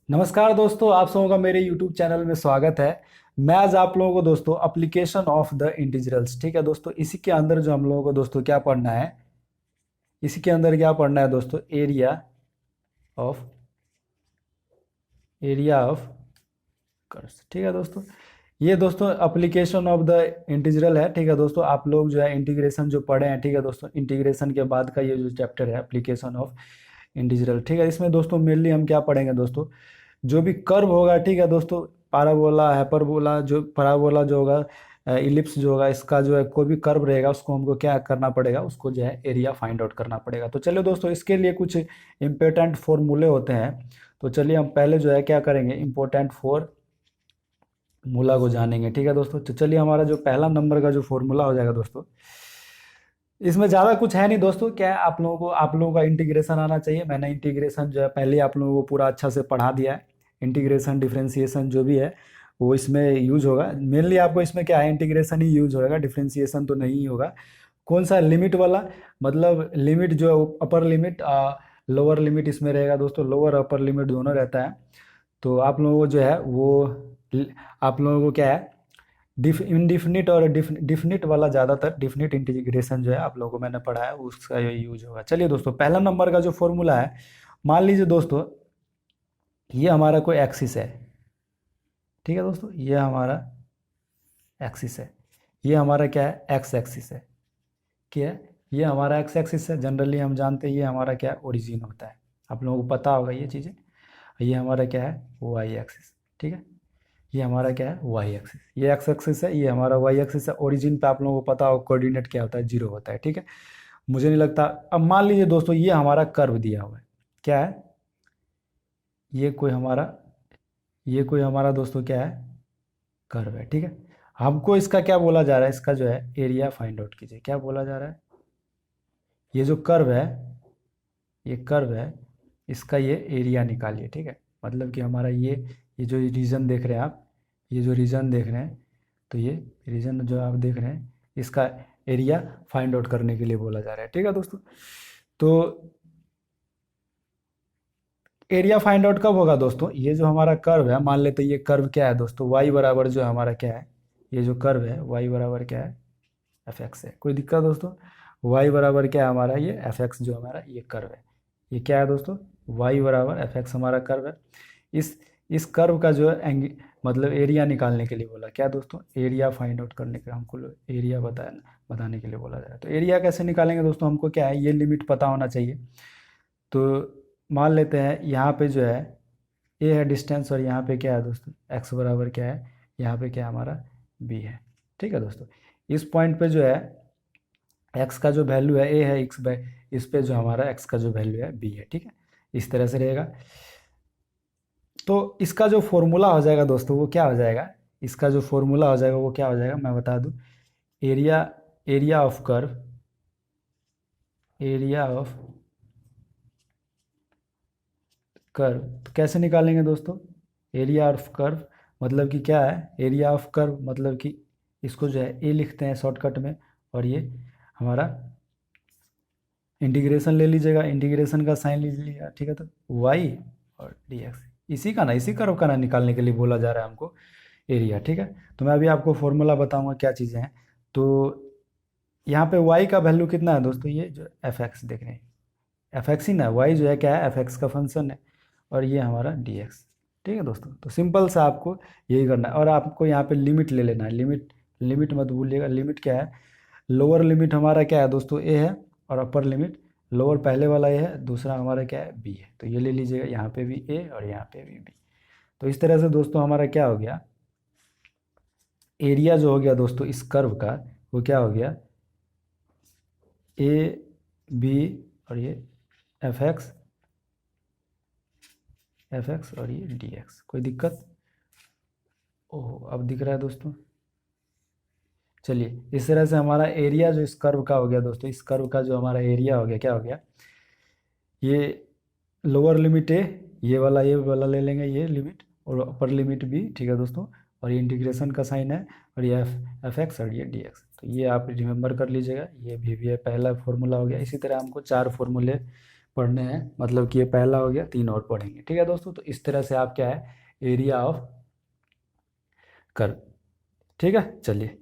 नमस्कार दोस्तों, आप सबों का मेरे YouTube चैनल में स्वागत है। मैं आज आप लोगों को दोस्तों एप्लीकेशन ऑफ द इंटीग्रल्स, ठीक है दोस्तों, इसी के अंदर जो हम लोगों को दोस्तों क्या पढ़ना है, इसी के अंदर क्या पढ़ना है दोस्तों, ऑफ एरिया ऑफ कर्व्स, ठीक है दोस्तों। ये दोस्तों एप्लीकेशन ऑफ द इंटीग्रल है, ठीक है दोस्तों। आप लोग जो है इंटीग्रेशन जो पढ़े हैं, ठीक है दोस्तों, इंटीग्रेशन के बाद का ये जो चैप्टर है एप्लीकेशन ऑफ इंटीग्रल, ठीक है। इसमें दोस्तों मेनली हम क्या पढ़ेंगे दोस्तों, जो भी कर्व होगा, ठीक है दोस्तों, पाराबोला, हाइपरबोला, जो parabola जो होगा, इलिप्स जो होगा, इसका जो है कोई भी कर्व रहेगा उसको हमको क्या करना पड़ेगा, उसको जो है एरिया फाइंड आउट करना पड़ेगा। तो चलिए दोस्तों, इसके लिए कुछ इंपॉर्टेंट फॉर्मूले होते हैं। तो चलिए हम पहले जो है क्या करेंगे, इंपॉर्टेंट फॉर्मूला को जानेंगे, ठीक है दोस्तों। तो चलिए हमारा जो पहला नंबर का जो फॉर्मूला हो जाएगा दोस्तों, इसमें ज़्यादा कुछ है नहीं दोस्तों। क्या है, आप लोगों का इंटीग्रेशन आना चाहिए। मैंने इंटीग्रेशन जो है पहले आप लोगों को पूरा अच्छा से पढ़ा दिया है। इंटीग्रेशन डिफरेंशिएशन जो भी है वो इसमें यूज होगा। मेनली आपको इसमें क्या है, इंटीग्रेशन ही यूज होगा, डिफरेंशिएशन तो नहीं होगा। कौन सा, लिमिट वाला, मतलब लिमिट जो है अपर लिमिट लोअर लिमिट इसमें रहेगा दोस्तों। लोअर अपर लिमिट दोनों रहता है। तो आप लोगों को जो है वो आप लोगों को क्या है, इनडिफिनिट और डिफिनिट वाला, ज़्यादातर डिफिनिट इंटीग्रेशन जो है आप लोगों को मैंने पढ़ा है, उसका ये यूज होगा। चलिए दोस्तों, पहला नंबर का जो फॉर्मूला है, मान लीजिए दोस्तों ये हमारा कोई एक्सिस है, ठीक है दोस्तों, ये हमारा एक्सिस है। ये हमारा क्या है, एक्स एक्सिस है। क्या है, ये हमारा एक्स एक्सिस है। जनरली हम जानते हैं ये हमारा क्या है, ओरिजिन होता है। आप लोगों को पता होगा ये चीज़ें। ये हमारा क्या है, वाई एक्सिस, ठीक है। ये हमारा क्या है, वाई एक्सिस। ये एक्स एक्सिस है, ये हमारा वाई एक्सिस है। ओरिजिन पे आप लोगों को पता होगा कोऑर्डिनेट क्या होता है, जीरो होता है, ठीक है। मुझे नहीं लगता। अब मान लीजिए दोस्तों ये हमारा कर्व दिया हुआ है, क्या है, ये कोई हमारा ये कोई हमारा दोस्तों क्या है, कर्व है, ठीक है। हमको इसका क्या बोला जा रहा है, इसका जो है एरिया फाइंड आउट कीजिए। क्या बोला जा रहा है, ये जो कर्व है, ये कर्व है, इसका ये एरिया निकालिए, ठीक है। मतलब कि हमारा ये जो रीजन देख रहे हैं आप, ये जो रीजन देख रहे हैं, तो ये रीजन जो आप देख रहे हैं, इसका एरिया फाइंड आउट करने के लिए बोला जा रहा है, ठीक है दोस्तों। तो एरिया फाइंड आउट कब होगा दोस्तों, ये जो हमारा कर्व है, मान लेते हैं ये कर्व क्या है दोस्तों, वाई बराबर जो हमारा क्या है, ये जो कर्व है वाई बराबर क्या है, एफ एक्स है। कोई दिक्कत दोस्तों, वाई बराबर क्या है हमारा, ये एफ एक्स जो हमारा ये कर्व है। ये क्या है दोस्तों, वाई बराबर एफ एक्स हमारा कर्व है। इस इस कर्व का जो है मतलब एरिया निकालने के लिए बोला, क्या दोस्तों, एरिया फाइंड आउट करने के हमको एरिया बताने के लिए बोला जा रहा है। तो एरिया कैसे निकालेंगे दोस्तों, हमको क्या है, ये लिमिट पता होना चाहिए। तो मान लेते हैं यहाँ पे जो है ए है डिस्टेंस, और यहाँ पे क्या है दोस्तों, एक्स बराबर क्या है, यहाँ पे क्या है हमारा, बी है, ठीक है दोस्तों। इस पॉइंट पे जो है एक्स का जो वैल्यू है ए है, एक्स बाय इस पे जो हमारा एक्स का जो वैल्यू है बी है, ठीक है। इस तरह से रहेगा। तो इसका जो फॉर्मूला हो जाएगा दोस्तों वो क्या हो जाएगा, इसका जो फॉर्मूला हो जाएगा वो क्या हो जाएगा, मैं बता दूं। Area area of curve area of curve तो कैसे निकालेंगे दोस्तों, एरिया ऑफ कर्व मतलब कि क्या है, एरिया ऑफ कर्व मतलब कि इसको जो है ए लिखते हैं शॉर्टकट में, और ये हमारा इंटीग्रेशन ले लीजिएगा, इंटीग्रेशन का साइन ले लीजिएगा, ठीक है। तो वाई और डी एक्स, इसी का ना, इसी कर्व का ना निकालने के लिए बोला जा रहा है हमको एरिया, ठीक है। तो मैं अभी आपको फॉर्मूला बताऊंगा क्या चीज़ें हैं। तो यहाँ पे वाई का वैल्यू कितना है दोस्तों, ये जो एफ एक्स देख रहे हैं, एफ एक्स ही ना, वाई जो है क्या है, एफ एक्स का फंक्शन है, और ये हमारा डी एक्स, ठीक है दोस्तों। तो सिंपल सा आपको यही करना है, और आपको यहाँ पे लिमिट ले लेना है। लिमिट लिमिट मत भूलिएगा, लिमिट क्या है, लोअर लिमिट हमारा क्या है दोस्तों, ए है, और अपर लिमिट, लोअर पहले वाला ए है, दूसरा हमारा क्या है, बी है। तो ये ले लीजिएगा, यहाँ पे भी ए और यहाँ पे भी बी। तो इस तरह से दोस्तों हमारा क्या हो गया, एरिया जो हो गया दोस्तों इस कर्व का, वो क्या हो गया, ए बी और ये एफ एक्स और ये डी एक्स। कोई दिक्कत, ओह अब दिख रहा है दोस्तों। चलिए, इस तरह से हमारा एरिया जो इस कर्व का हो गया दोस्तों, इस कर्व का जो हमारा एरिया हो गया, क्या हो गया, ये लोअर लिमिट है, ये वाला ले लेंगे ये लिमिट, और अपर लिमिट भी, ठीक है दोस्तों। और ये इंटीग्रेशन का साइन है, और ये एफ एक्स और ये डी एक्स। तो ये आप रिमेंबर कर लीजिएगा, ये भी है, पहला फॉर्मूला हो गया। इसी तरह हमको चार फॉर्मूले पढ़ने हैं, मतलब कि ये पहला हो गया, 3 और पढ़ेंगे। ठीक है दोस्तों, तो इस तरह से आप क्या है, एरिया ऑफ कर्व। ठीक है, चलिए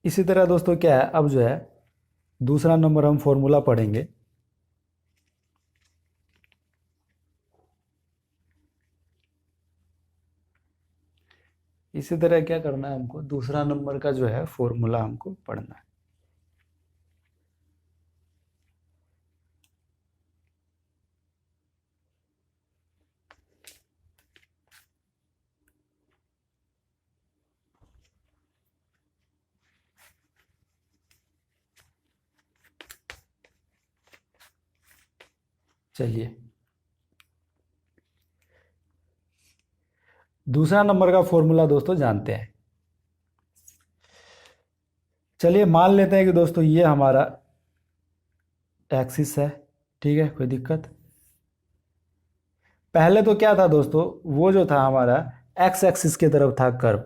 इसी तरह दोस्तों क्या है, अब जो है दूसरा नंबर हम फॉर्मूला पढ़ेंगे। इसी तरह क्या करना है हमको, दूसरा नंबर का जो है फॉर्मूला हमको पढ़ना है। चलिए दूसरा नंबर का फॉर्मूला दोस्तों जानते हैं। चलिए मान लेते हैं कि दोस्तों ये हमारा एक्सिस है। ठीक है, कोई दिक्कत। पहले तो क्या था दोस्तों, वो जो था हमारा एक्स एक्सिस की तरफ था कर्व।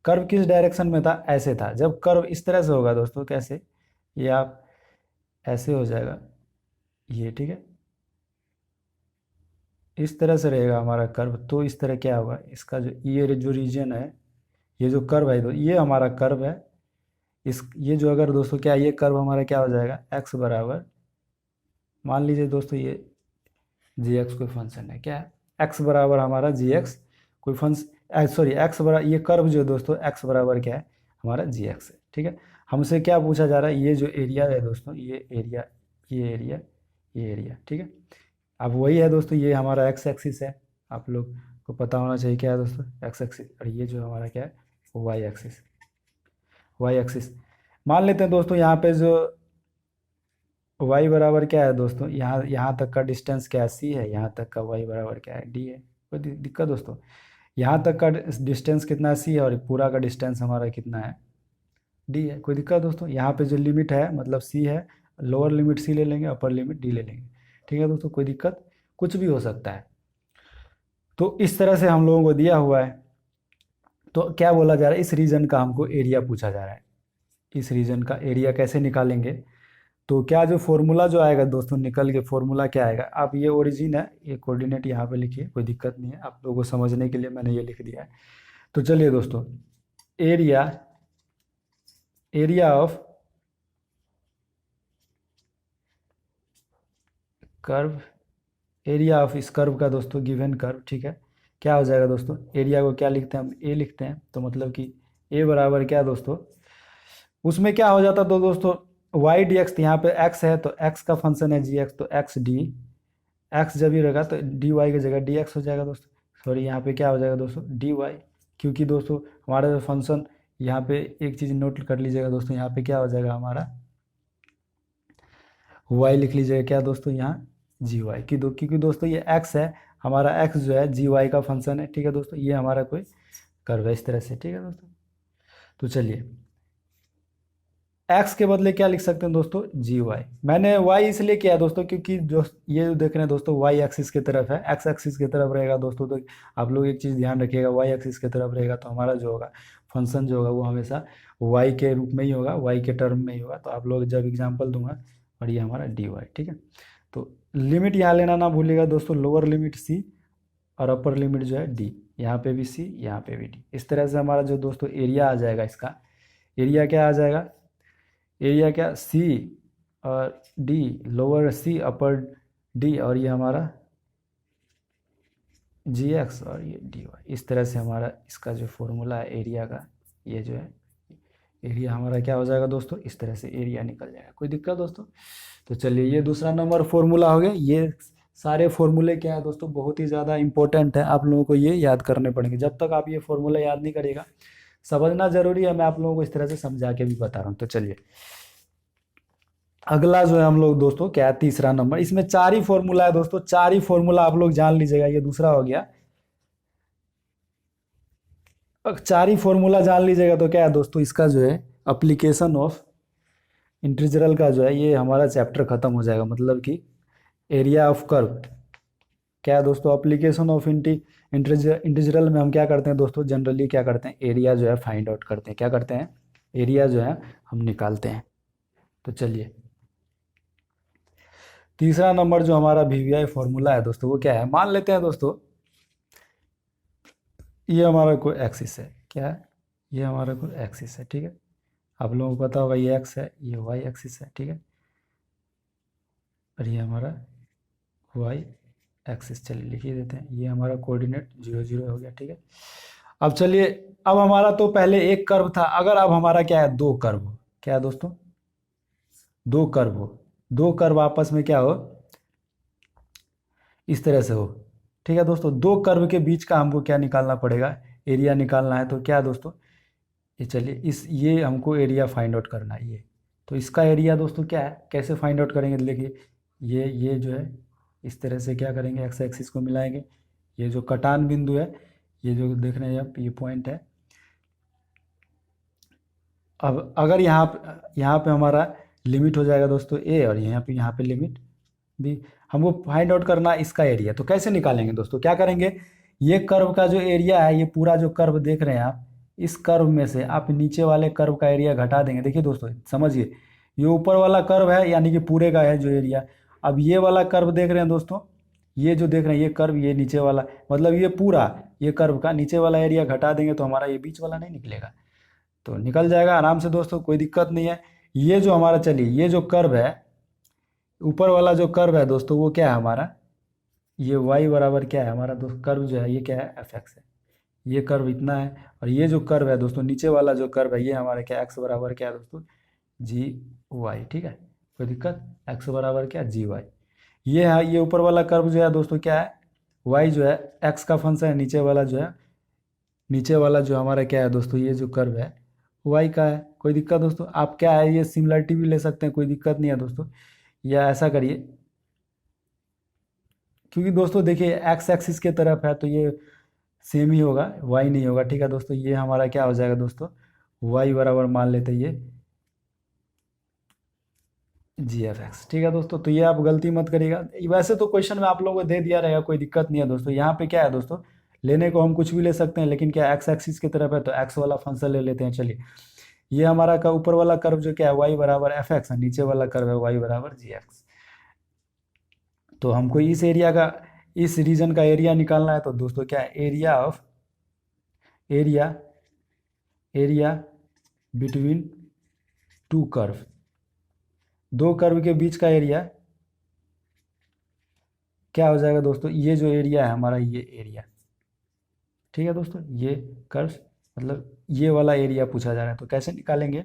कर्व किस डायरेक्शन में था, ऐसे था। जब कर्व इस तरह से होगा दोस्तों, कैसे, ये आप ऐसे हो जाएगा ये। ठीक है, इस तरह से रहेगा हमारा कर्व। तो इस तरह क्या होगा, इसका जो ये जो रीजन है, ये जो कर्व है, तो ये हमारा कर्व है। इस ये जो अगर दोस्तों क्या है, ये कर्व हमारा क्या हो जाएगा, एक्स बराबर, मान लीजिए दोस्तों ये जी एक्स कोई फंक्शन है, क्या है, एक्स बराबर हमारा जी एक्स कोई फंक्शन, सॉरी एक्स बराबर, ये कर्व जो है दोस्तों एक्स बराबर क्या है, हमारा जी एक्स है। ठीक है, हमसे क्या पूछा जा रहा है, ये जो एरिया है दोस्तों, ये एरिया, ये एरिया, ये एरिया। ठीक है, अब वही है दोस्तों, ये हमारा एक्स एक्सिस है। आप लोग को पता होना चाहिए क्या है दोस्तों, एक्स एक्सिस। और ये जो हमारा क्या है, वाई एक्सिस। वाई एक्सिस मान लेते हैं दोस्तों, यहाँ पे जो y बराबर क्या है दोस्तों, यहाँ यहाँ तक का डिस्टेंस क्या है, सी है। यहाँ तक का y बराबर क्या है, डी है। कोई दिक्कत दोस्तों, यहाँ तक का डिस्टेंस कितना है, सी है, और पूरा का डिस्टेंस हमारा कितना है, डी है। कोई दिक्कत दोस्तों, यहाँ पे जो लिमिट है मतलब सी है, लोअर लिमिट सी ले लेंगे, अपर लिमिट डी ले लेंगे। ठीक है दोस्तों, कोई दिक्कत, कुछ भी हो सकता है। तो इस तरह से हम लोगों को दिया हुआ है। तो क्या बोला जा रहा है, इस रीजन का हमको एरिया पूछा जा रहा है। इस रीजन का एरिया कैसे निकालेंगे, तो क्या जो फॉर्मूला जो आएगा दोस्तों, निकल के फॉर्मूला क्या आएगा, आप ये ओरिजिन है, ये कोऑर्डिनेट यहाँ पे लिखिए, कोई दिक्कत नहीं है, आप लोगों को समझने के लिए मैंने ये लिख दिया है। तो चलिए दोस्तों, area, area of curve, area of इस कर्व का दोस्तों, गिवन कर्व। ठीक है, क्या हो जाएगा दोस्तों, एरिया को क्या लिखते हैं हम, ए लिखते हैं। तो मतलब कि ए बराबर क्या दोस्तों, उसमें क्या हो जाता तो दोस्तों, वाई डी एक्स, यहाँ पे एक्स है तो एक्स का फंक्शन है जी एक्स, तो एक्स डी, एक्स जब ही रहेगा तो डी वाई की जगह डी एक्स हो जाएगा दोस्तों। सॉरी, यहाँ पे क्या हो जाएगा दोस्तों, डी वाई। क्योंकि दोस्तों हमारा जो फंक्शन, यहाँ पे एक चीज़ नोट कर लीजिएगा दोस्तों, यहाँ पे क्या हो जाएगा हमारा, वाई लिख लीजिएगा क्या दोस्तों, यहाँ जी वाई की दो, क्योंकि दोस्तों ये एक्स है, हमारा एक्स जो है जी वाई का फंक्शन है। ठीक है दोस्तों, ये हमारा कोई कर्व है इस तरह से। ठीक है दोस्तों, तो चलिए एक्स के बदले क्या लिख सकते हैं दोस्तों, जी वाई। मैंने वाई इसलिए किया दोस्तों, क्योंकि जो ये जो देख रहे हैं दोस्तों, वाई एक्सिस की तरफ है, एक्स एक्सिस की तरफ रहेगा दोस्तों। तो आप लोग एक चीज़ ध्यान रखिएगा, वाई एक्सिस की तरफ रहेगा तो हमारा जो होगा फंक्शन जो होगा वो हमेशा वाई के रूप में ही होगा, वाई के टर्म में ही होगा। तो आप लोग जब एग्जाम्पल दूंगा, और ये हमारा डी वाई। ठीक है, तो लिमिट यहाँ लेना ना भूलिएगा दोस्तों, लोअर लिमिट सी और अपर लिमिट जो है डी, यहाँ पे भी सी, यहाँ पे भी डी। इस तरह से हमारा जो दोस्तों एरिया आ जाएगा, इसका एरिया क्या आ जाएगा, एरिया क्या, सी और डी, लोअर सी अपर डी, और ये हमारा जी एक्स और ये डी वाई। इस तरह से हमारा इसका जो फॉर्मूला है एरिया का, ये जो है एरिया हमारा क्या हो जाएगा दोस्तों, इस तरह से एरिया निकल जाएगा। कोई दिक्कत दोस्तों, तो चलिए ये दूसरा नंबर फॉर्मूला हो गया। ये सारे फॉर्मूले क्या है दोस्तों, बहुत ही ज़्यादा इंपॉर्टेंट है, आप लोगों को ये याद करने पड़ेंगे। जब तक आप ये फॉर्मूला याद नहीं करिएगा, समझना जरूरी है, मैं आप लोगों को इस तरह से समझा के भी बता रहा हूँ। तो चलिए अगला जो है हम लोग दोस्तों क्या है, तीसरा नंबर। इसमें 4 ही फॉर्मूला है दोस्तों, 4 ही फॉर्मूला आप लोग जान लीजिएगा, ये दूसरा हो गया। 4 ही फॉर्मूला जान लीजिएगा तो क्या है दोस्तों, इसका जो है अप्लीकेशन ऑफ इंटीग्रल का जो है, ये हमारा चैप्टर खत्म हो जाएगा। मतलब कि एरिया ऑफ कर्व क्या है दोस्तों, अप्लीकेशन ऑफ इंटीग्रल में हम क्या करते हैं दोस्तों, जनरली क्या करते हैं, एरिया जो है फाइंड आउट करते हैं। क्या करते हैं, एरिया जो है हम निकालते हैं। तो चलिए तीसरा नंबर जो हमारा वीवीआई फॉर्मूला है दोस्तों वो क्या है, मान लेते हैं दोस्तों ये हमारा कोई एक्सिस है, क्या है, ये हमारा कोई एक्सिस है, ठीक है। आप लोगों को पता होगा ये एक्स है, ये वाई एक्सिस है, ठीक है। और ये हमारा वाई एक्सिस, चलिए लिख ही देते हैं, ये हमारा कोऑर्डिनेट 0 0 हो गया, ठीक है। अब चलिए, अब हमारा तो पहले एक कर्व था, अगर अब हमारा क्या है, दो कर्व हो, क्या है दोस्तों, दो कर्व हो, दो कर्व आपस में क्या हो, इस तरह से हो, ठीक है दोस्तों। दो कर्व के बीच का हमको क्या निकालना पड़ेगा, एरिया निकालना है। तो क्या है दोस्तों, ये चलिए इस ये हमको एरिया फाइंड आउट करना है ये। तो इसका एरिया दोस्तों क्या है, कैसे फाइंड आउट करेंगे, देखिए ये जो है इस तरह से क्या करेंगे, एक्स एक्सिस को मिलाएंगे, ये जो कटान बिंदु है, ये जो देख रहे हैं आप, ये पॉइंट है। अब अगर यहाँ पे हमारा लिमिट हो जाएगा दोस्तों ए, और यहाँ पे लिमिट बी, हमको फाइंड आउट करना है इसका एरिया। तो कैसे निकालेंगे दोस्तों, क्या करेंगे, ये कर्व का जो एरिया है, ये पूरा जो कर्व देख रहे हैं आप, इस कर्व में से आप नीचे वाले कर्व का एरिया घटा देंगे। देखिए दोस्तों समझिए, ये ऊपर वाला कर्व है यानी कि पूरे का है जो एरिया। अब ये वाला कर्व देख रहे हैं दोस्तों, ये जो देख रहे हैं ये कर्व, ये नीचे वाला, मतलब ये पूरा, ये कर्व का नीचे वाला एरिया घटा देंगे तो हमारा ये बीच वाला नहीं निकलेगा, तो निकल जाएगा आराम से दोस्तों, कोई दिक्कत नहीं है। ये जो हमारा, चलिए ये जो कर्व है, ऊपर वाला जो कर्व है दोस्तों वो क्या है हमारा, ये y बराबर क्या है हमारा दोस्त, कर्व जो है ये क्या है, एफ एक्स है, ये कर्व इतना है। और ये जो कर्व है दोस्तों, नीचे वाला जो कर्व है, ये हमारा क्या, एक्स बराबर क्या है दोस्तों, जी वाई, ठीक है, कोई दिक्कत, एक्स बराबर क्या, जी वाई। ये है, ये ऊपर वाला कर्व जो है दोस्तों क्या है, वाई जो है एक्स का फंक्शन है, नीचे वाला जो है, नीचे वाला जो हमारा क्या है दोस्तों, ये जो कर्व है वाई का है, कोई दिक्कत दोस्तों। आप क्या है, ये सिमिलरिटी भी ले सकते हैं, कोई दिक्कत नहीं है दोस्तों। या ऐसा करिए, क्योंकि दोस्तों देखिए एक्स एक्सिस के तरफ है तो ये सेम ही होगा, वाई नहीं होगा, ठीक है दोस्तों। ये हमारा क्या हो जाएगा दोस्तों, वाई बराबर मान लेते हैं ये जी एफ एक्स, ठीक है दोस्तों। तो ये आप गलती मत करिएगा, वैसे तो क्वेश्चन में आप लोगों को दे दिया रहेगा, कोई दिक्कत नहीं है दोस्तों। यहाँ पे क्या है दोस्तों, लेने को हम कुछ भी ले सकते हैं, लेकिन क्या एक्स एक्सिस की तरफ है तो एक्स वाला फंक्शन ले लेते हैं। चलिए, ये हमारा का ऊपर वाला कर्व जो क्या है, वाई बराबर एफ एक्स, नीचे वाला कर्व है वाई बराबर जी एक्स। तो हमको इस एरिया का, इस रीजन का एरिया निकालना है। तो दोस्तों क्या है, area of, area area between two curve, दो कर्व के बीच का एरिया क्या हो जाएगा दोस्तों, ये जो एरिया है हमारा, ये एरिया, ठीक है दोस्तों। ये कर्व मतलब ये वाला एरिया पूछा जा रहा है, तो कैसे निकालेंगे,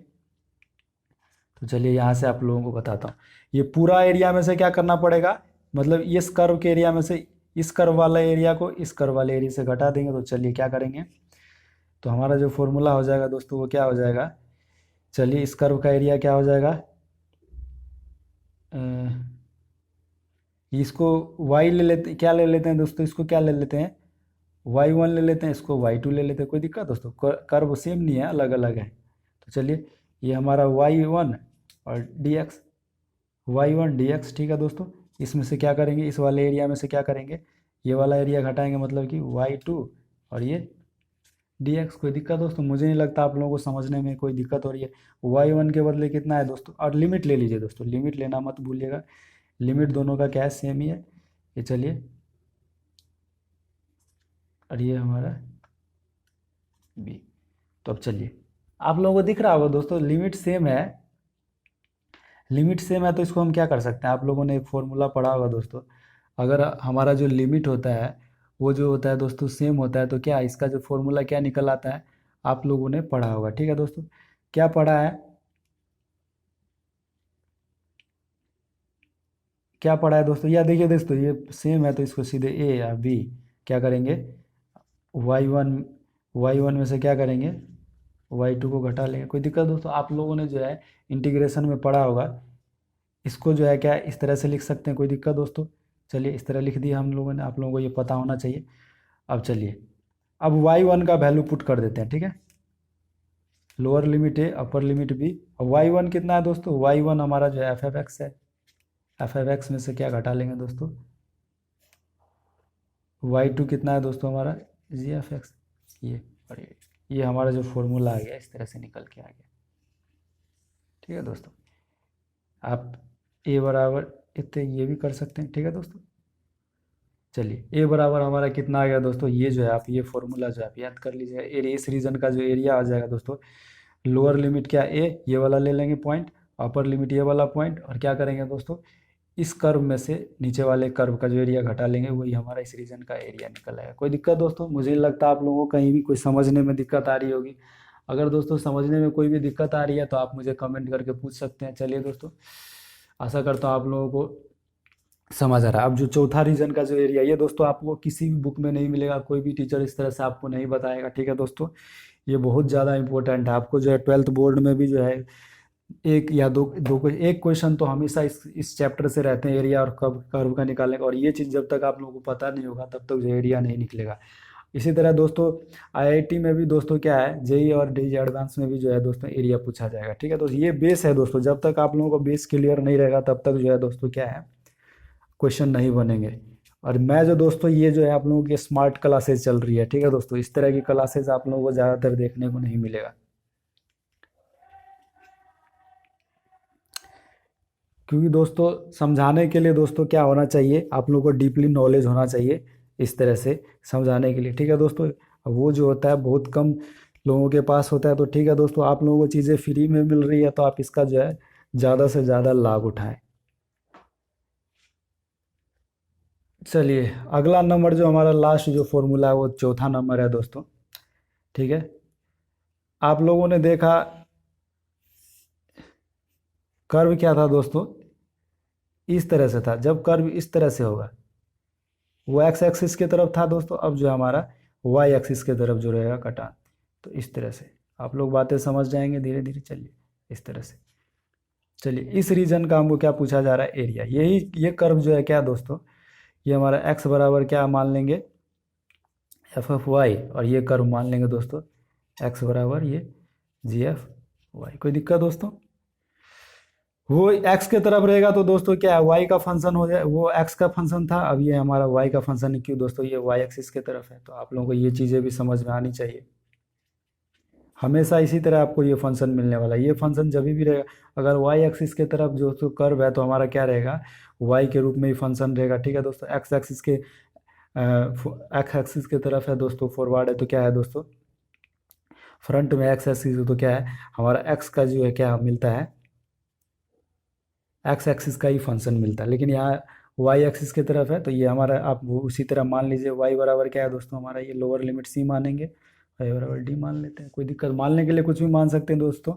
तो चलिए यहाँ से आप लोगों को बताता हूँ। ये पूरा एरिया में से क्या करना पड़ेगा, मतलब इस कर्व के एरिया में से इस कर्व वाला एरिया को इस कर्व वाले एरिया से घटा देंगे। तो चलिए क्या करेंगे, तो हमारा जो फॉर्मूला हो जाएगा दोस्तों वो क्या हो जाएगा, चलिए इस कर्व का एरिया क्या हो जाएगा, अ, इसको y ले लेते, क्या ले लेते हैं दोस्तों, इसको क्या ले लेते हैं, y1 ले लेते हैं, इसको y2 ले लेते हैं, कोई दिक्कत दोस्तों, कर्व सेम नहीं है, अलग अलग है। तो चलिए ये हमारा y1 और dx, y1 dx, ठीक है दोस्तों। इसमें से क्या करेंगे, इस वाले एरिया में से क्या करेंगे, ये वाला एरिया घटाएंगे, मतलब कि y2 और ये dx। कोई दिक्कत दोस्तों, मुझे नहीं लगता आप लोगों को समझने में कोई दिक्कत हो रही है। y1 के बदले कितना है दोस्तों, और लिमिट ले लीजिए दोस्तों, लिमिट लेना मत भूलिएगा, लिमिट दोनों का क्या है, सेम ही है। ये चलिए, और ये हमारा बी। तो अब चलिए, आप लोगों को दिख रहा होगा दोस्तों, लिमिट सेम है, लिमिट सेम है, तो इसको हम क्या कर सकते हैं, आप लोगों ने एक फॉर्मूला पढ़ा होगा दोस्तों, अगर हमारा जो लिमिट होता है वो जो होता है दोस्तों सेम होता है, तो क्या इसका जो फॉर्मूला क्या निकल आता है, आप लोगों ने पढ़ा होगा, ठीक है दोस्तों। क्या पढ़ा है, क्या पढ़ा है दोस्तों, या देखिए दोस्तों ये सेम है तो इसको सीधे ए या बी क्या करेंगे, y1, y1 में से क्या करेंगे, y2 को घटा लेंगे। कोई दिक्कत दोस्तों, आप लोगों ने जो है इंटीग्रेशन में पढ़ा होगा, इसको जो है क्या इस तरह से लिख सकते हैं, कोई दिक्कत दोस्तों। चलिए इस तरह लिख दिया हम लोगों ने, आप लोगों को ये पता होना चाहिए। अब चलिए, अब y1 का वैल्यू पुट कर देते हैं, ठीक है, लोअर लिमिट ए अपर लिमिट बी। और y1 कितना है दोस्तों, y1 हमारा जो है एफ एफ एक्स है, एफ एफ एक्स में से क्या घटा लेंगे दोस्तों, y2 कितना है दोस्तों हमारा, जी एफ एक्स, ये, और ये हमारा जो फॉर्मूला आ गया इस तरह से निकल के आ गया, ठीक है दोस्तों। आप ए बराबर इतने ये भी कर सकते हैं, ठीक है दोस्तों। चलिए ए बराबर हमारा कितना आ गया दोस्तों, ये जो है आप ये फॉर्मूला जो है आप याद कर लीजिएगा। एरिया इस रीजन का जो एरिया आ जाएगा दोस्तों, लोअर लिमिट क्या ए ये वाला ले लेंगे पॉइंट, अपर लिमिट ये वाला पॉइंट, और क्या करेंगे दोस्तों, इस कर्व में से नीचे वाले कर्व का जो एरिया घटा लेंगे, वही हमारा इस रीजन का एरिया निकल आएगा। कोई दिक्कत दोस्तों? मुझे नहीं लगता आप लोगों को कहीं भी कोई समझने में दिक्कत आ रही होगी। अगर दोस्तों समझने में कोई भी दिक्कत आ रही है तो आप मुझे कमेंट करके पूछ सकते हैं। चलिए दोस्तों, आशा करता हूँ आप लोगों को समझ आ रहा है। अब जो चौथा रीजन का जो एरिया, ये दोस्तों आपको किसी भी बुक में नहीं मिलेगा, कोई भी टीचर इस तरह से आपको नहीं बताएगा, ठीक है दोस्तों। ये बहुत ज़्यादा इंपॉर्टेंट है। आपको जो है 12th बोर्ड में भी जो है एक या दो दो एक क्वेश्चन तो हमेशा इस चैप्टर से रहते हैं, एरिया और कर्व कर्व का निकालने का। और ये चीज़ जब तक आप लोगों को पता नहीं होगा तब तक जो एरिया नहीं निकलेगा। इसी तरह दोस्तों आईआईटी में भी दोस्तों क्या है, जेई और जेईई एडवांस में भी जो है दोस्तों एरिया पूछा जाएगा, ठीक है। तो ये बेस है दोस्तों, जब तक आप लोगों को बेस क्लियर नहीं रहेगा तब तक जो है दोस्तों क्या है, क्वेश्चन नहीं बनेंगे। और मैं जो दोस्तों ये जो है आप लोगों की स्मार्ट क्लासेज चल रही है, ठीक है दोस्तों, इस तरह की क्लासेज आप लोगों को ज़्यादातर देखने को नहीं मिलेगा। क्योंकि दोस्तों समझाने के लिए दोस्तों क्या होना चाहिए, आप लोगों को डीपली नॉलेज होना चाहिए इस तरह से समझाने के लिए, ठीक है दोस्तों। वो जो होता है बहुत कम लोगों के पास होता है। तो ठीक है दोस्तों, आप लोगों को चीज़ें फ्री में मिल रही है तो आप इसका जो है ज़्यादा से ज़्यादा लाभ उठाएं। चलिए अगला नंबर जो हमारा लास्ट जो फॉर्मूला है वो चौथा नंबर है दोस्तों, ठीक है। आप लोगों ने देखा कर्व क्या था दोस्तों, इस तरह से था। जब कर्व इस तरह से होगा, वो एक्स एक्सिस की तरफ था दोस्तों, अब जो है हमारा वाई एक्सिस की तरफ जो रहेगा कटान। तो इस तरह से आप लोग बातें समझ जाएंगे धीरे धीरे। चलिए इस तरह से, चलिए इस रीजन का हमको क्या पूछा जा रहा है, एरिया। यही ये कर्व जो है क्या दोस्तों, ये हमारा एक्स बराबर क्या मान लेंगे, एफ एफ वाई, और ये कर्व मान लेंगे दोस्तों एक्स बराबर ये जी एफ वाई। कोई दिक्कत दोस्तों? वो एक्स के तरफ रहेगा तो दोस्तों क्या है, वाई का फंक्शन हो जाए, वो एक्स का फंक्शन था, अब ये हमारा वाई का फंक्शन है। क्यों दोस्तों, ये वाई एक्सिस के तरफ है। तो आप लोगों को ये चीज़ें भी समझ में आनी चाहिए। हमेशा इसी तरह आपको ये फंक्शन मिलने वाला है। ये फंक्शन जब भी रहेगा, अगर वाई एक्सिस के तरफ जो तो कर्व है तो हमारा क्या रहेगा, वाई के रूप में ही फंक्शन रहेगा, ठीक है दोस्तों। एक्स एक्सिस के एक्स एक्सिस के तरफ है दोस्तों, फॉरवर्ड है तो क्या है दोस्तों, फ्रंट में एक्स एक्सिस है तो क्या है, हमारा एक्स का जो है क्या मिलता है, एक्स एक्सिस का ही फंक्शन मिलता है। लेकिन यहाँ वाई एक्सिस की तरफ है तो ये हमारा, आप वो उसी तरह मान लीजिए। वाई बराबर क्या है दोस्तों, हमारा ये लोअर लिमिट सी मानेंगे, वाई बराबर डी मान लेते हैं। कोई दिक्कत, मानने के लिए कुछ भी मान सकते हैं दोस्तों।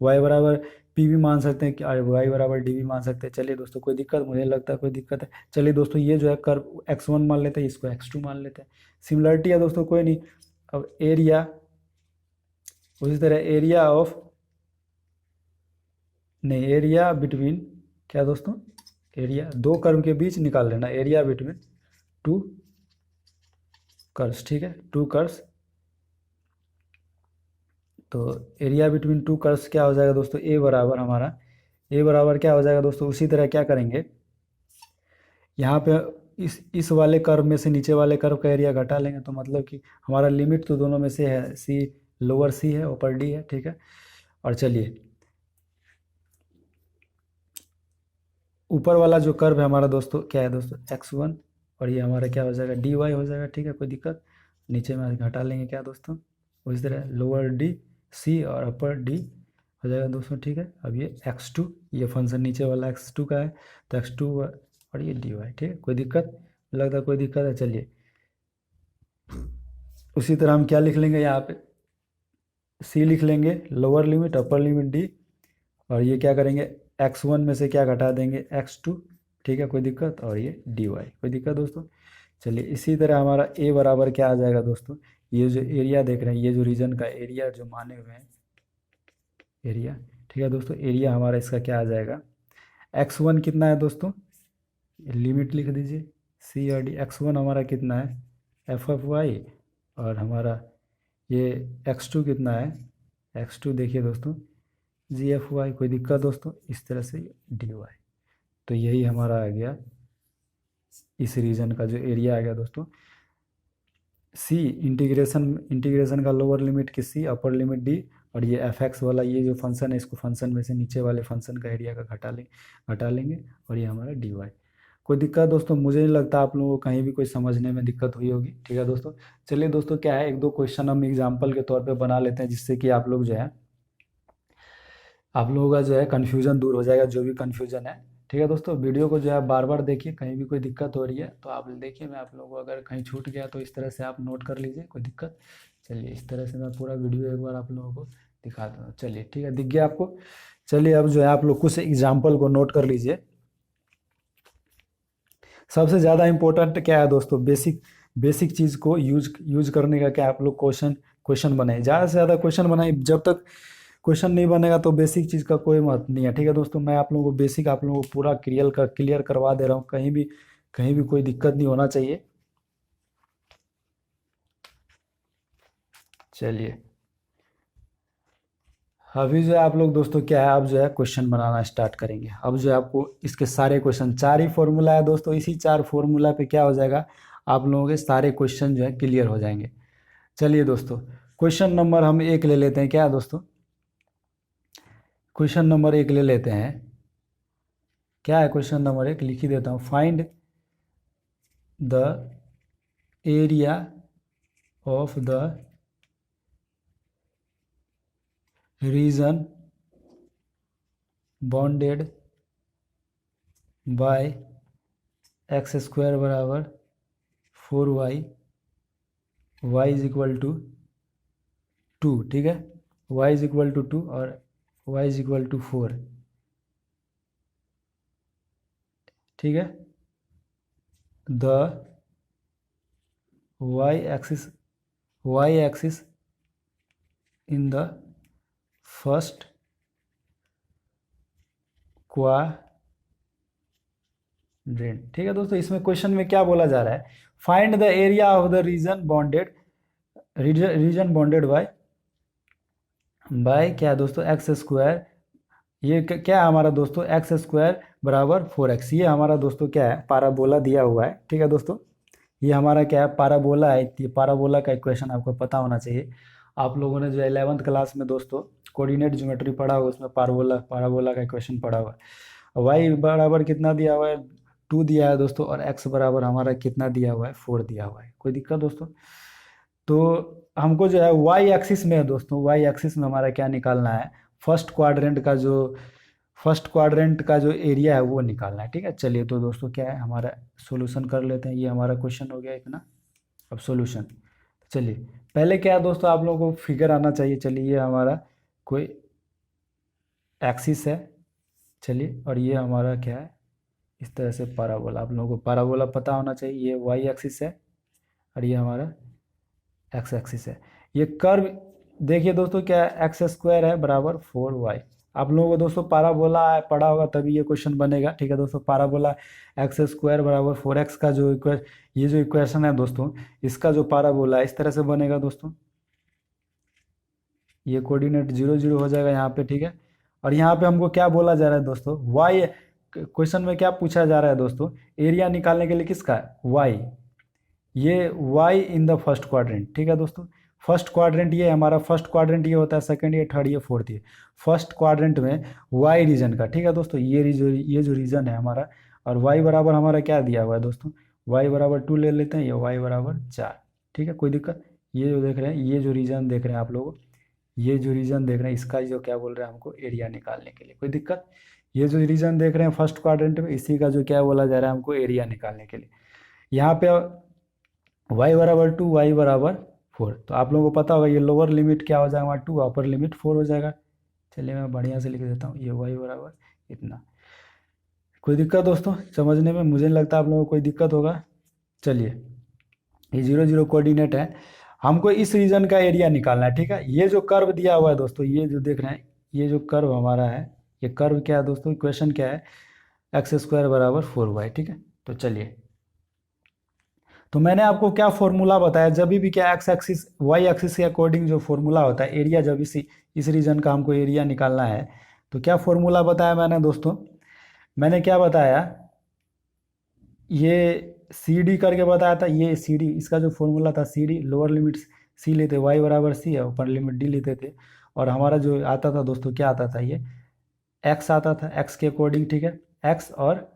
वाई बराबर पी भी मान सकते हैं, वाई बराबर डी भी मान सकते हैं। चलिए दोस्तों, कोई दिक्कत, मुझे लगता है कोई दिक्कत है। चलिए दोस्तों, ये जो है कर्व एक्स वन मान लेते हैं, इसको एक्स टू मान लेते हैं। सिमिलरिटी है दोस्तों, कोई नहीं। अब एरिया, उसी तरह एरिया ऑफ, नहीं एरिया बिटवीन क्या दोस्तों, एरिया दो कर्व के बीच निकाल लेना, एरिया बिटवीन टू कर्व्स, ठीक है, टू कर्व्स। तो एरिया बिटवीन टू कर्व्स क्या हो जाएगा दोस्तों, ए बराबर हमारा, ए बराबर क्या हो जाएगा दोस्तों, उसी तरह क्या करेंगे, यहाँ पे इस वाले कर्व में से नीचे वाले कर्व का एरिया घटा लेंगे। तो मतलब कि हमारा लिमिट तो दोनों में से है, सी लोअर सी है ऊपर डी है, ठीक है। और चलिए ऊपर वाला जो कर्व है हमारा दोस्तों क्या है दोस्तों, एक्स वन, और ये हमारा क्या हो जाएगा, डी वाई हो जाएगा, ठीक है, कोई दिक्कत। नीचे में घटा लेंगे क्या दोस्तों, उसी तरह लोअर डी सी और अपर डी हो जाएगा दोस्तों, ठीक है। अब ये एक्स टू, ये फंक्शन नीचे वाला एक्स टू का है तो एक्स टू, और ये डी वाई, ठीक है, कोई दिक्कत, लगता है कोई दिक्कत है। चलिए उसी तरह हम क्या लिख लेंगे यहाँ पे, सी लिख लेंगे, lower limit upper limit D, और ये क्या करेंगे, एक्स वन में से क्या घटा देंगे, एक्स टू, ठीक है, कोई दिक्कत, और ये डी वाई, कोई दिक्कत दोस्तों। चलिए इसी तरह हमारा ए बराबर क्या आ जाएगा दोस्तों, ये जो एरिया देख रहे हैं, ये जो रीजन का एरिया जो माने हुए हैं, एरिया, ठीक है दोस्तों, एरिया हमारा इसका क्या आ जाएगा, एक्स वन कितना है दोस्तों, लिमिट लिख दीजिए, सी और डी। एक्स वन हमारा कितना है, एफ एफ वाई, और हमारा ये एक्स टू कितना है, एक्स टू देखिए दोस्तों जी एफ वाई। कोई दिक्कत दोस्तों, इस तरह से डी वाई। तो यही हमारा आ गया इस रीजन का जो एरिया आ गया दोस्तों, सी, इंटीग्रेशन इंटीग्रेशन का लोअर लिमिट की सी, अपर लिमिट डी, और ये एफ एक्स वाला ये जो फंक्शन है इसको फंक्शन में से नीचे वाले फंक्शन का एरिया का घटा लेंगे, और ये हमारा डी वाई। कोई दिक्कत दोस्तों? मुझे नहीं लगता आप लोगों को कहीं भी कोई समझने में दिक्कत हुई होगी। ठीक है दोस्तों, चलिए दोस्तों, क्या है, एक दो क्वेश्चन हम एग्जाम्पल के तौर पे बना लेते हैं, जिससे कि आप लोग जो है, आप लोगों का जो है कन्फ्यूज़न दूर हो जाएगा, जो भी कन्फ्यूज़न है। ठीक है दोस्तों, वीडियो को जो है बार बार देखिए, कहीं भी कोई दिक्कत हो रही है तो आप देखिए, मैं आप लोगों को अगर कहीं छूट गया तो इस तरह से आप नोट कर लीजिए, कोई दिक्कत। चलिए, इस तरह से मैं पूरा वीडियो एक बार आप लोगों को दिखाता हूँ। चलिए ठीक है, दिख गया आपको? चलिए, अब जो है आप लोग कुछ एग्जाम्पल को नोट कर लीजिए। सबसे ज़्यादा इम्पोर्टेंट क्या है दोस्तों? बेसिक बेसिक चीज़ को यूज करने का क्या, आप लोग क्वेश्चन बनाए, ज़्यादा से ज़्यादा क्वेश्चन बनाए। जब तक क्वेश्चन नहीं बनेगा तो बेसिक चीज़ का कोई महत्व नहीं है। ठीक है दोस्तों, मैं आप लोगों को बेसिक आप लोगों को पूरा क्लियर करवा दे रहा हूँ, कहीं भी कोई दिक्कत नहीं होना चाहिए। चलिए, अभी जो है आप लोग दोस्तों क्या है, आप जो है क्वेश्चन बनाना स्टार्ट करेंगे। अब जो है आपको इसके सारे क्वेश्चन, 4 ही फॉर्मूला है दोस्तों, इसी 4 फॉर्मूला पे क्या हो जाएगा, आप लोगों के सारे क्वेश्चन जो है क्लियर हो जाएंगे। चलिए दोस्तों, क्वेश्चन नंबर हम 1 ले लेते हैं। क्या है दोस्तों? क्वेश्चन नंबर 1 ले लेते हैं। क्या है क्वेश्चन नंबर 1? लिख ही देता हूँ। Find the area of the reason bounded by x square बराबर 4y, Y is equal to 2। ठीक है, y इज इक्वल टू 2 और y इज इक्वल टू 4। ठीक है, the y axis in the first quadrant. ठीक है दोस्तों, इसमें क्वेश्चन में क्या बोला जा रहा है? Find the area of the reason bounded by क्या है दोस्तों, एक्स स्क्वायर। ये क्या है हमारा दोस्तों, एक्स स्क्वायर बराबर 4x। ये हमारा दोस्तों क्या है, पाराबोला दिया हुआ है। ठीक है दोस्तों, ये हमारा क्या है, पाराबोला है। ये पाराबोला का इक्वेशन आपको पता होना चाहिए। आप लोगों ने जो 11th क्लास में दोस्तों कोऑर्डिनेट ज्योमेट्री पढ़ा हुआ, उसमें पाराबोला का इक्वेशन पढ़ा हुआ है। वाई बराबर कितना दिया हुआ है, 2 दिया है दोस्तों, और एक्स बराबर हमारा कितना दिया हुआ है, 4 दिया हुआ है। कोई दिक्कत दोस्तों? तो हमको जो है वाई एक्सिस में है दोस्तों, वाई एक्सिस में हमारा क्या निकालना है, फर्स्ट क्वाड्रेंट का जो एरिया है वो निकालना है। ठीक है, चलिए तो दोस्तों क्या है, हमारा सोल्यूशन कर लेते हैं। ये हमारा क्वेश्चन हो गया इतना। अब सोल्यूशन, चलिए पहले क्या है दोस्तों, आप लोगों को फिगर आना चाहिए। चलिए, ये हमारा कोई एक्सिस है। चलिए, और ये हमारा क्या है, इस तरह से पाराबोला। आप लोगों को पाराबोला पता होना चाहिए। ये वाई एक्सिस है और ये हमारा एक्स एक्सिस है। ये कर्व देखिए दोस्तों, क्या है, एक्स स्क्वायर है बराबर 4y। आप लोगों को दोस्तों पाराबोला पढ़ा होगा तभी ये क्वेश्चन बनेगा। ठीक है दोस्तों, पाराबोला एक्स स्क्वायर बराबर 4x का जो ये जो इक्वेशन है दोस्तों, इसका जो पाराबोला है इस तरह से बनेगा दोस्तों। ये कोऑर्डिनेट 0 0 हो जाएगा यहाँ पे। ठीक है, और यहाँ पे हमको क्या बोला जा रहा है दोस्तों, वाई। क्वेश्चन में क्या पूछा जा रहा है दोस्तों, एरिया निकालने के लिए किसका, वाई। ये y in the first quadrant. ठीक है दोस्तों, फर्स्ट क्वाड्रेंट ये हमारा, फर्स्ट क्वाड्रेंट ये होता है, सेकंड ये, थर्ड ये, फोर्थ ये। फर्स्ट क्वाड्रेंट में y रीजन का। ठीक है दोस्तों, ये जो रीजन है हमारा, और y बराबर हमारा क्या दिया हुआ है दोस्तों, y बराबर 2 ले लेते हैं, ये y बराबर 4। ठीक है, कोई दिक्कत? ये जो देख रहे हैं, ये जो रीजन देख रहे हैं आप लोग, ये जो रीजन देख रहे हैं, इसका जो क्या बोल रहे हैं हमको, एरिया निकालने के लिए। कोई दिक्कत? ये जो रीजन देख रहे हैं फर्स्ट क्वाड्रेंट में, इसी का जो क्या बोला जा रहा है हमको, एरिया निकालने के लिए। यहाँ पे y बराबर 2, y बराबर 4। तो आप लोगों को पता होगा ये लोअर लिमिट क्या हो जाएगा हमारा 2, अपर लिमिट 4 हो जाएगा। चलिए मैं बढ़िया से लिख देता हूँ, ये y बराबर इतना। कोई दिक्कत दोस्तों समझने में? मुझे नहीं लगता आप लोगों को कोई दिक्कत होगा। चलिए, ये 0 0 कोऑर्डिनेट है, हमको इस रीजन का एरिया निकालना है। ठीक है, ये जो कर्व दिया हुआ है दोस्तों, ये जो देख रहे हैं, ये जो कर्व हमारा है, ये कर्व क्या है दोस्तों, इक्वेशन क्या है, एक्स स्क्वायर बराबर 4y। ठीक है, तो चलिए, तो मैंने आपको क्या फॉर्मूला बताया, जब भी क्या एक्स एक्सिस वाई एक्सिस के अकॉर्डिंग जो फॉर्मूला होता है एरिया, जब इस रीजन का हमको एरिया निकालना है, तो क्या फॉर्मूला बताया मैंने दोस्तों, मैंने क्या बताया, ये सी डी करके बताया था, ये सी डी, इसका जो फॉर्मूला था सी डी, लोअर लिमिट सी लेते, वाई बराबर सी है, ऊपर लिमिट डी लेते थे। और हमारा जो आता था दोस्तों, क्या आता था, ये एक्स आता था, एक्स के अकॉर्डिंग, ठीक है, एक्स और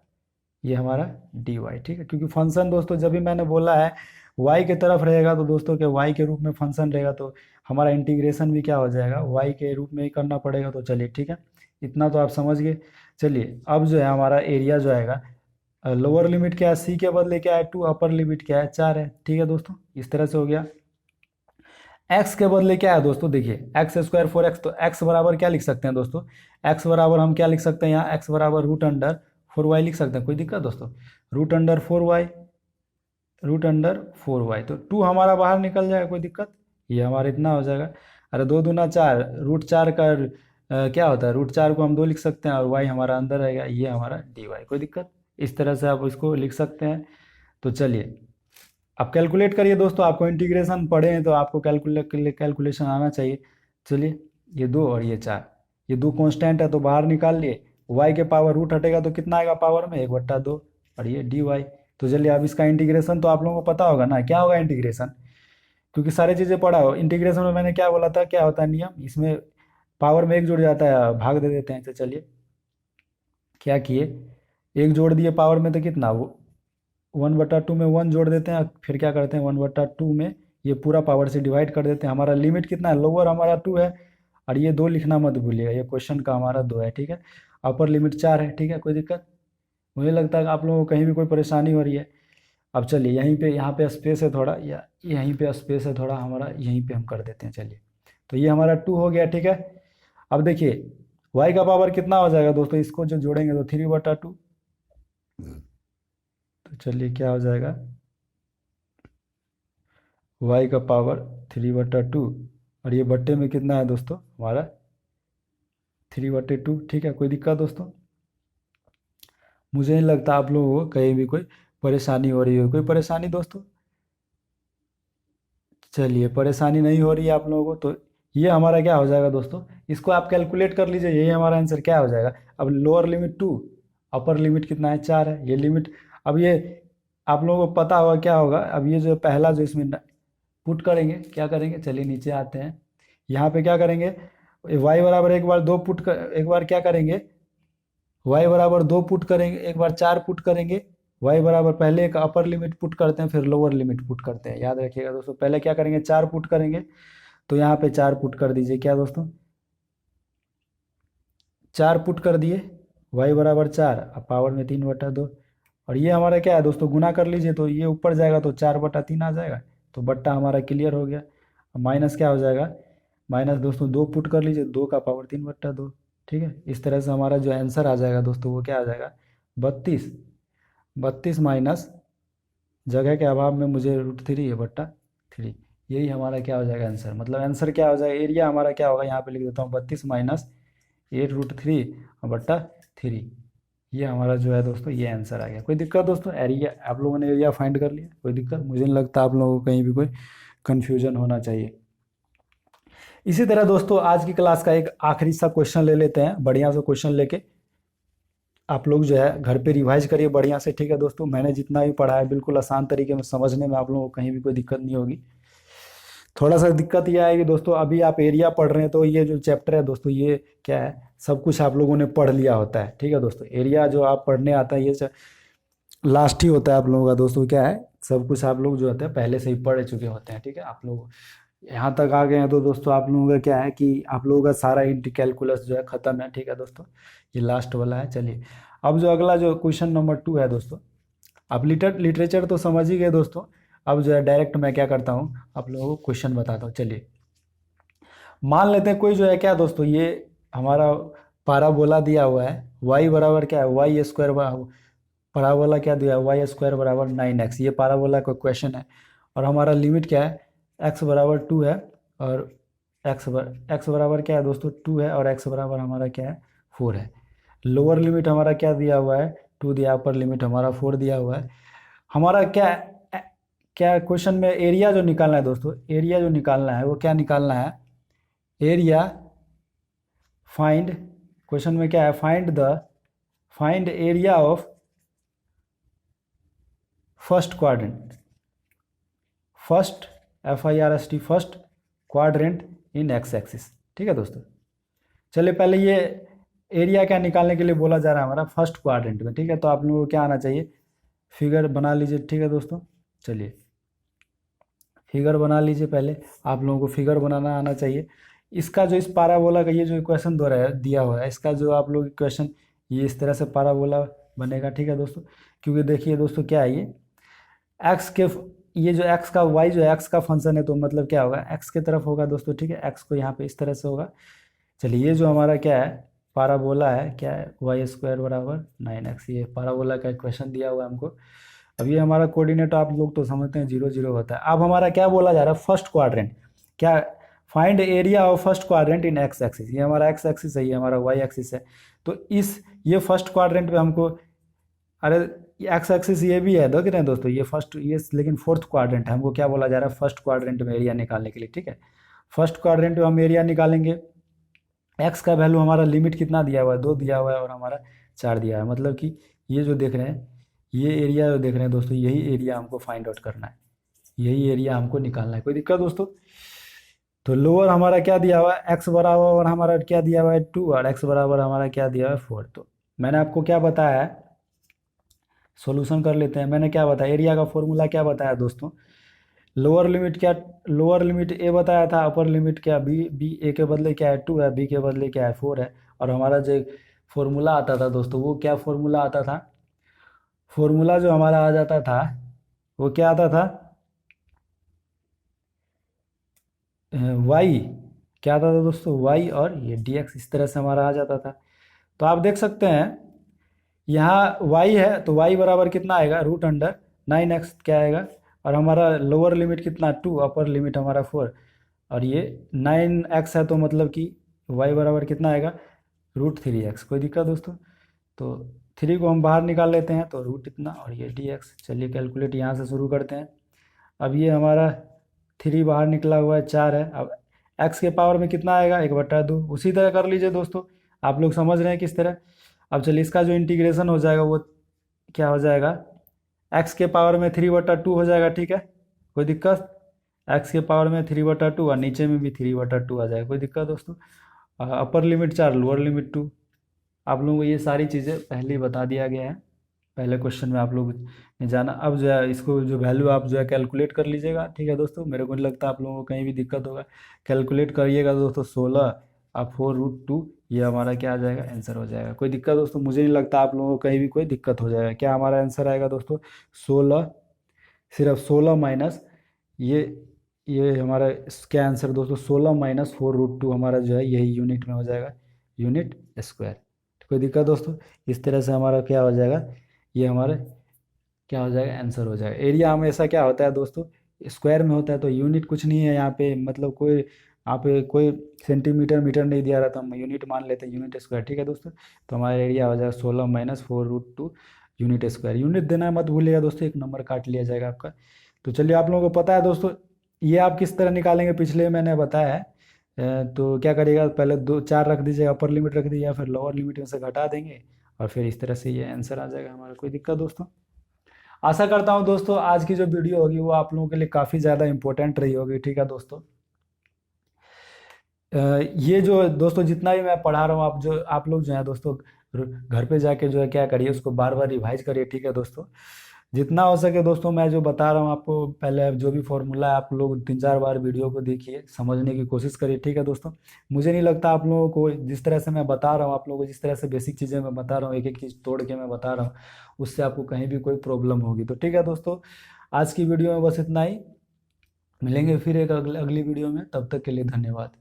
ये हमारा डी वाई, ठीक है। क्योंकि फंक्शन दोस्तों जब भी मैंने बोला है वाई के तरफ रहेगा तो दोस्तों के वाई के रूप में फंक्शन रहेगा, तो हमारा इंटीग्रेशन भी क्या हो जाएगा, वाई के रूप में ही करना पड़ेगा। तो चलिए ठीक है, इतना तो आप समझ गए। चलिए अब जो है हमारा एरिया जो आएगा, लोअर लिमिट क्या है, सी के बदले क्या है 2, अपर लिमिट क्या है 4 है, ठीक है दोस्तों, इस तरह से हो गया। एक्स के बदले क्या है दोस्तों, देखिए एक्स स्क्वायर 4x, तो एक्स बराबर क्या लिख सकते हैं दोस्तों, एक्स बराबर हम क्या लिख सकते हैं यहाँ, एक्स बराबर रूट अंडर 4y लिख सकते हैं, कोई दिक्कत दोस्तों, root under 4y, root under 4y, तो 2 हमारा बाहर निकल जाएगा, कोई दिक्कत, ये हमारा इतना हो जाएगा। अरे 2 दूना 4, रूट 4 का क्या होता है, रूट 4 को हम 2 लिख सकते हैं और y हमारा अंदर रहेगा, ये हमारा dy, कोई दिक्कत, इस तरह से आप इसको लिख सकते हैं। तो चलिए आप कैलकुलेट करिए दोस्तों, आपको इंटीग्रेशन पढ़े हैं तो आपको कैलकुलेशन आना चाहिए। चलिए ये 2 और ये 4, ये 2 कांस्टेंट है तो बाहर निकाल लिए, y के पावर रूट हटेगा तो कितना आएगा पावर में, 1/2, और ये dy। तो चलिए अब इसका इंटीग्रेशन तो आप लोगों को पता होगा ना, क्या होगा इंटीग्रेशन, क्योंकि सारी चीज़ें पढ़ा हो। इंटीग्रेशन में मैंने क्या बोला था, क्या होता है नियम, इसमें पावर में एक जुड़ जाता है, भाग दे देते हैं। तो चलिए क्या किए, एक जोड़ दिए पावर में तो कितना, वो 1/2 में 1 जोड़ देते हैं, फिर क्या करते हैं 1/2 में ये पूरा पावर से डिवाइड कर देते हैं। हमारा लिमिट कितना है, लोअर हमारा 2 है, और ये 2 लिखना मत भूलिएगा, ये क्वेश्चन का हमारा 2 है, ठीक है। अपर लिमिट 4 है, ठीक है, कोई दिक्कत, मुझे लगता है कि आप लोगों को कहीं भी कोई परेशानी हो रही है। अब चलिए यहीं पे, यहाँ पे स्पेस है थोड़ा, या यहीं पे स्पेस है थोड़ा हमारा, यहीं पे हम कर देते हैं। चलिए तो ये हमारा 2 हो गया, ठीक है। अब देखिए y का पावर कितना हो जाएगा दोस्तों, इसको जो जोड़ेंगे तो 3/2, तो चलिए क्या हो जाएगा, y का पावर 3/2, और ये बट्टे में कितना है दोस्तों हमारा 3/2, ठीक है, कोई दिक्कत दोस्तों, मुझे नहीं लगता आप लोगों को कहीं भी कोई परेशानी हो रही हो, कोई परेशानी दोस्तों, चलिए परेशानी नहीं हो रही है आप लोगों को, तो ये हमारा क्या हो जाएगा दोस्तों, इसको आप कैलकुलेट कर लीजिए, यही हमारा आंसर क्या हो जाएगा। अब लोअर लिमिट 2, अपर लिमिट कितना है 4 है, ये लिमिट, अब ये आप लोगों को पता होगा क्या होगा। अब ये जो पहला जो इसमें पुट करेंगे, क्या करेंगे, चलिए नीचे आते हैं, यहाँ पे क्या करेंगे, y बराबर एक बार 2 पुट कर, एक बार क्या करेंगे, y बराबर 2 पुट करेंगे, एक बार 4 पुट करेंगे, y बराबर पहले एक अपर लिमिट पुट करते हैं, फिर लोअर लिमिट पुट करते हैं, याद रखिएगा दोस्तों, पहले क्या करेंगे 4 पुट करेंगे, तो यहाँ पे 4 पुट कर दीजिए, क्या दोस्तों 4 पुट कर दिए, y बराबर 4, अब पावर में 3/2, और ये हमारा क्या है दोस्तों, गुना कर लीजिए, तो ये ऊपर जाएगा तो 4/3 आ जाएगा, तो बट्टा हमारा क्लियर हो गया। अब माइनस क्या हो जाएगा, माइनस दोस्तों 2 पुट कर लीजिए, 2 का पावर 3/2, ठीक है। इस तरह से हमारा जो आंसर आ जाएगा दोस्तों वो क्या आ जाएगा, 32, 32 माइनस, जगह के अभाव में मुझे √3/3, यही हमारा क्या हो जाएगा आंसर, मतलब आंसर क्या हो जाएगा, एरिया हमारा क्या होगा, यहाँ पे लिख देता हूँ 32 माइनस 8√3/3, ये हमारा जो है दोस्तों ये आंसर आ गया। कोई दिक्कत दोस्तों, एरिया आप लोगों ने एरिया फाइंड कर लिया, कोई दिक्कत, मुझे नहीं लगता आप लोगों को कहीं भी कोई कन्फ्यूजन होना चाहिए। इसी तरह दोस्तों आज की क्लास का एक आखिरी सा क्वेश्चन ले लेते हैं, बढ़िया सा क्वेश्चन लेके आप लोग जो है घर पे रिवाइज करिए बढ़िया से, ठीक है दोस्तों, मैंने जितना भी पढ़ा है बिल्कुल आसान तरीके में समझने में आप लोगों को कहीं भी कोई दिक्कत नहीं होगी। थोड़ा सा दिक्कत ये आएगी दोस्तों, अभी आप एरिया पढ़ रहे हैं तो ये जो चैप्टर है दोस्तों ये क्या है, सब कुछ आप लोगों ने पढ़ लिया होता है, ठीक है दोस्तों, एरिया जो आप पढ़ने आता है ये लास्ट ही होता है आप लोगों का दोस्तों, क्या है सब कुछ आप लोग जो होता है पहले से ही पढ़ चुके होते हैं, ठीक है। आप लोग यहाँ तक आ गए हैं तो दोस्तों आप लोगों का क्या है कि आप लोगों का सारा इंटी कैलकुलस जो है ख़त्म है, ठीक है दोस्तों, ये लास्ट वाला है। चलिए अब जो अगला जो क्वेश्चन नंबर 2 है दोस्तों, आप लिटरेचर तो समझ ही गए दोस्तों, अब जो है डायरेक्ट मैं क्या करता हूँ आप लोगों को क्वेश्चन बताता हूँ। चलिए मान लेते हैं कोई जो है क्या दोस्तों, ये हमारा पाराबोला दिया हुआ है, y बराबर क्या है, वाई स्क्वायर, पाराबोला क्या दिया है, y² बराबर 9x, ये पाराबोला का क्वेश्चन है, और हमारा लिमिट क्या है, x बराबर 2 है, और x बराबर क्या है दोस्तों 2 है, और x बराबर हमारा क्या है 4 है। लोअर लिमिट हमारा क्या दिया हुआ है 2 दिया, अपर लिमिट हमारा 4 दिया हुआ है। हमारा क्या क्या क्वेश्चन में एरिया जो निकालना है दोस्तों, एरिया जो निकालना है वो क्या निकालना है, एरिया फाइंड, क्वेश्चन में क्या है, find area of first quadrant, first FIRST first quadrant in x axis. ठीक है दोस्तों, चलिए पहले ये एरिया क्या निकालने के लिए बोला जा रहा है हमारा फर्स्ट क्वाड्रेंट में। ठीक है, तो आप लोगों को क्या आना चाहिए, फिगर बना लीजिए। ठीक है दोस्तों, चलिए फिगर बना लीजिए। पहले आप लोगों को फिगर बनाना आना चाहिए। इसका जो इस पाराबोला का ये जो इक्वेशन दिया हुआ है, इसका जो आप लोग इक्वेशन, ये इस तरह से पाराबोला बनेगा। ठीक है दोस्तों, क्योंकि देखिए दोस्तों क्या है, ये एक्स के, ये जो एक्स का वाई जो एक्स का फंक्शन है, तो मतलब क्या होगा, एक्स की तरफ होगा दोस्तों। ठीक है, एक्स को यहाँ पे इस तरह से होगा। चलिए ये जो हमारा क्या है पाराबोला है, क्या है, y² बराबर 9x, ये पाराबोला का इक्वेशन दिया हुआ है हमको। अब ये हमारा कोऑर्डिनेट आप लोग तो समझते हैं 0 0 होता है। अब हमारा क्या बोला जा रहा है, फर्स्ट क्वाड्रेंट, क्या, find area of first quadrant in x axis. ये हमारा एक्स एक्सिस है, ये हमारा वाई एक्सिस है। तो इस ये फर्स्ट क्वाड्रेंट पे हमको, अरे एक्स एक्सिस ये भी है, देख रहे हैं दोस्तों, ये फर्स्ट, ये लेकिन फोर्थ क्वाड्रेंट है। हमको क्या बोला जा रहा है, फर्स्ट क्वाड्रेंट में एरिया निकालने के लिए। ठीक है, फर्स्ट क्वाड्रेंट में हम एरिया निकालेंगे। एक्स का वैल्यू हमारा लिमिट कितना दिया हुआ है, 2 दिया हुआ है, और हमारा 4 दिया है। मतलब कि ये जो देख रहे हैं, ये एरिया जो देख रहे हैं दोस्तों, यही एरिया हमको फाइंड आउट करना है, यही एरिया हमको निकालना है। कोई दिक्कत दोस्तों? तो लोअर हमारा क्या दिया हुआ है, एक्स बराबर हमारा क्या दिया हुआ है 2, और एक्स बराबर हमारा क्या दिया हुआ है 4। तो मैंने आपको क्या बताया है, सॉल्यूशन कर लेते हैं। मैंने क्या बताया, एरिया का फॉर्मूला क्या बताया दोस्तों, लोअर लिमिट क्या, लोअर लिमिट ए बताया था, अपर लिमिट क्या बी, बी ए के बदले क्या है 2 है, बी के बदले क्या है 4 है। और हमारा जो फॉर्मूला आता था दोस्तों, वो क्या फॉर्मूला आता था, फॉर्मूला जो हमारा आ जाता था वो क्या आता था, वाई, क्या आता था दोस्तों, वाई और ये dx, इस तरह से हमारा आ जाता था। तो आप देख सकते हैं यहाँ y है, तो y बराबर कितना आएगा, √9x क्या आएगा, और हमारा लोअर लिमिट कितना 2, अपर लिमिट हमारा 4, और ये 9x है, तो मतलब कि y बराबर कितना आएगा, √3x। कोई दिक्कत दोस्तों? तो 3 को हम बाहर निकाल लेते हैं, तो रूट इतना, और ये dx। चलिए कैलकुलेट यहाँ से शुरू करते हैं। अब ये हमारा 3 बाहर निकला हुआ है, 4 है। अब x के पावर में कितना आएगा, 1/2। उसी तरह कर लीजिए दोस्तों, आप लोग समझ रहे हैं किस तरह। अब चलिए इसका जो इंटीग्रेशन हो जाएगा वो क्या हो जाएगा, x के पावर में 3/2 हो जाएगा। ठीक है, कोई दिक्कत, x के पावर में 3/2, और नीचे में भी 3/2 आ जाएगा। कोई दिक्कत दोस्तों? Upper limit 4, lower limit 2। आप लोगों को ये सारी चीज़ें पहले ही बता दिया गया है, पहले क्वेश्चन में आप लोग ने जाना। अब जो है इसको जो वैल्यू आप जो है कैलकुलेट कर लीजिएगा। ठीक है दोस्तों, मेरे को नहीं लगता आप लोगों को कहीं भी दिक्कत होगा। कैलकुलेट करिएगा दोस्तों, 16 और 4√2, ये हमारा क्या आ जाएगा, आंसर हो जाएगा। कोई दिक्कत दोस्तों? मुझे नहीं लगता आप लोगों को कहीं भी कोई दिक्कत हो जाएगा। क्या हमारा आंसर आएगा दोस्तों, 16, सिर्फ 16 माइनस ये हमारा क्या आंसर दोस्तों, 16 माइनस 4√2 हमारा जो है यही यूनिट में हो जाएगा, यूनिट स्क्वायर। कोई दिक्कत दोस्तों? इस तरह से हमारा क्या हो जाएगा, ये हमारे क्या हो जाएगा, आंसर हो जाएगा। एरिया हमेशा क्या होता है दोस्तों, स्क्वायर में होता है, तो यूनिट कुछ नहीं है यहाँ पे, मतलब कोई यहाँ पे कोई सेंटीमीटर मीटर नहीं दिया रहा, तो हम यूनिट मान लेते हैं, यूनिट स्क्वायर। ठीक है दोस्तों, तो हमारा एरिया हो जाएगा 16 माइनस 4√2 यूनिट स्क्वायर। यूनिट देना मत भूलिएगा दोस्तों, एक नंबर काट लिया जाएगा आपका। तो चलिए, आप लोगों को पता है दोस्तों ये आप किस तरह निकालेंगे, पिछले मैंने बताया है। तो क्या करिएगा, पहले 2 4 रख दीजिएगा, अपर लिमिट रख दीजिएगा, फिर लोअर लिमिट में से घटा देंगे, और फिर इस तरह से ये आंसर आ जाएगा हमारा। कोई दिक्कत दोस्तों? आशा करता हूँ दोस्तों आज की जो वीडियो होगी वो आप लोगों के लिए काफ़ी ज़्यादा इंपॉर्टेंट रही होगी। ठीक है दोस्तों, ये जो दोस्तों जितना भी मैं पढ़ा रहा हूँ, आप लोग जो है दोस्तों घर पे जाके जो है क्या करिए, उसको बार बार रिवाइज करिए। ठीक है दोस्तों, जितना हो सके दोस्तों, मैं जो बता रहा हूँ आपको, पहले जो भी फॉर्मूला है आप लोग 3 4 बार वीडियो को देखिए, समझने की कोशिश करिए। ठीक है दोस्तों, मुझे नहीं लगता आप लोगों को जिस तरह से मैं बता रहा हूँ, आप लोगों को जिस तरह से बेसिक चीज़ें मैं बता रहा हूँ, एक एक चीज़ तोड़ के मैं बता रहा हूँ, उससे आपको कहीं भी कोई प्रॉब्लम होगी। तो ठीक है दोस्तों, आज की वीडियो में बस इतना ही। मिलेंगे फिर एक अगली वीडियो में, तब तक के लिए धन्यवाद।